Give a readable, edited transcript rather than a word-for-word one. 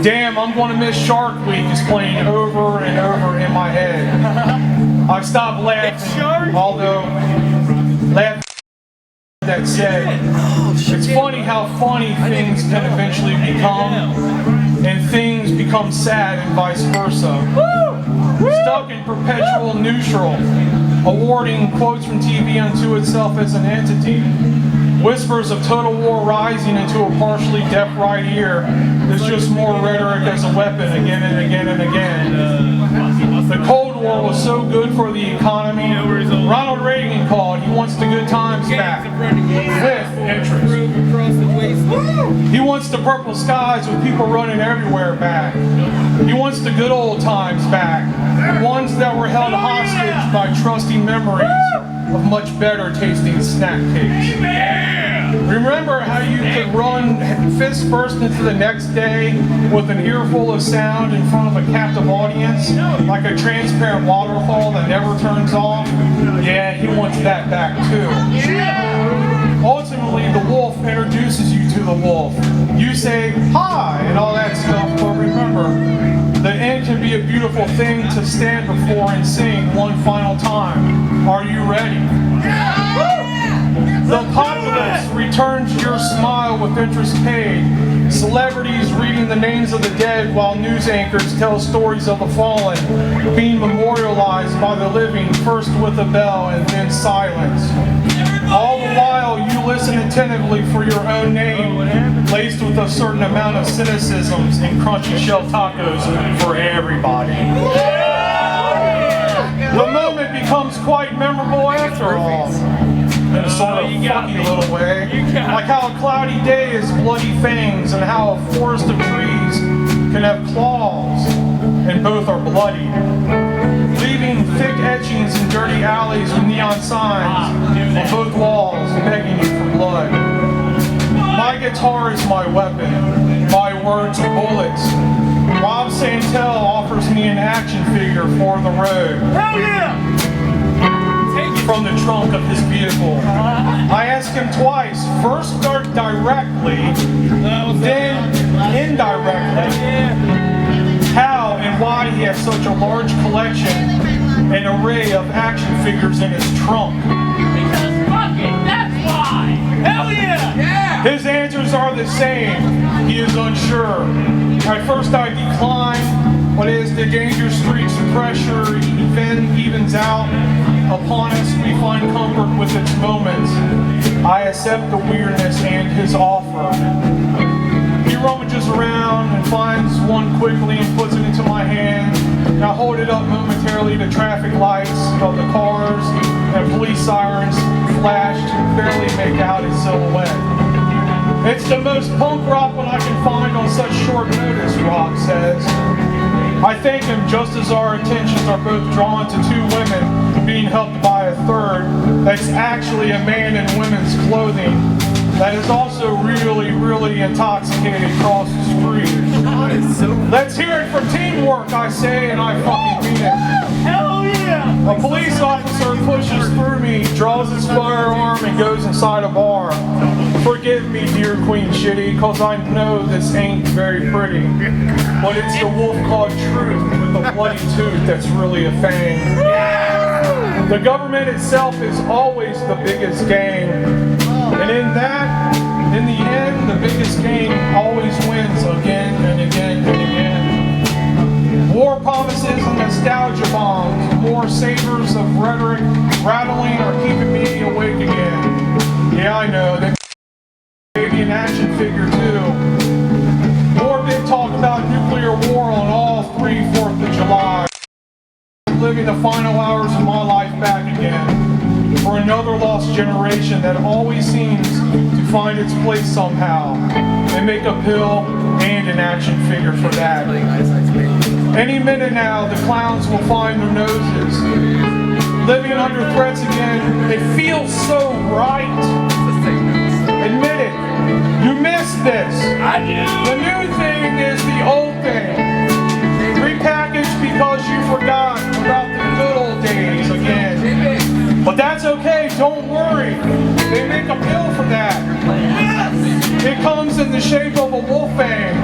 Damn, I'm going to miss Shark Week is playing over and over in my head. I've stopped laughing, although laughing that said, it's funny how funny things can eventually become, and things become sad and vice versa. Stuck in perpetual neutral, awarding quotes from TV unto itself as an entity. Whispers of total war rising into a partially deaf right ear is just more rhetoric as a weapon again and again and again. The Cold War was so good for the economy. Ronald Reagan called. He wants the good times back with interest. He wants the purple skies with people running everywhere back. He wants the good old times back. The ones that were held hostage by trusty memories of much better tasting snack cakes. Remember how you could run fist first into the next day with an earful of sound in front of a captive audience, like a transparent waterfall that never turns off? Yeah, he wants that back too. Ultimately, the wolf introduces you to the wolf. You say, hi, and all that stuff, but remember, the end can be a beautiful thing to stand before and sing one final time. Are you ready? The apocalypse returns your smile with interest paid. Celebrities reading the names of the dead while news anchors tell stories of the fallen, being memorialized by the living, first with a bell and then silence. All the while you listen attentively for your own name, laced with a certain amount of cynicisms and crunchy shell tacos for everybody. The moment becomes quite memorable after all. In a sort of funky little way. Like how a cloudy day is bloody fangs and how a forest of trees can have claws and both are bloody. Leaving thick etchings in dirty alleys with neon signs on both walls begging you for blood. My guitar is my weapon. My words are bullets. Rob Santel offers me an action figure for the road. Hell yeah! From the trunk of his vehicle. I asked him twice, first start directly, then indirectly, how and why he has such a large collection and array of action figures in his trunk. Because fuck it, that's why! Hell yeah! Yeah! His answers are the same. He is unsure. At first I decline, but as the danger streaks and pressure evens out upon us, we find comfort with its moments. I accept the weirdness and his offer. He rummages around and finds one quickly and puts it into my hand. And I hold it up momentarily to traffic lights of the cars and police sirens flash to barely make out his silhouette. It's the most punk rock one I can find on such short notice, Rob says. I thank him just as our attentions are both drawn to two women being helped by a third that's actually a man in women's clothing that is also really, really intoxicated across the street. Let's hear it for teamwork, I say, and I fucking mean it. Hell yeah! A police officer pushes through me, draws his firearm, and goes inside a bar. Forgive me, dear Queen Shitty, cause I know this ain't very pretty. But it's the wolf called Truth with a bloody tooth that's really a fang. The government itself is always the biggest game. And in the end, the biggest game always wins again and again and again. War promises and nostalgia bombs, more sabers of rhetoric rattling are keeping me awake again. Yeah, I know, they gave me an action figure too. More big talk about nuclear war on all 3 4th of July. Living the final hours of my life back again. For another lost generation that always seems to find its place somehow. They make a pill and an action figure for that. Any minute now, the clowns will find their noses. Living under threats again, it feels so right. Admit it, you missed this. I do. The new thing is the old thing. Repackaged because you forgot about the good old days again. But that's okay, don't worry. They make a pill for that. It comes in the shape of a wolf fang.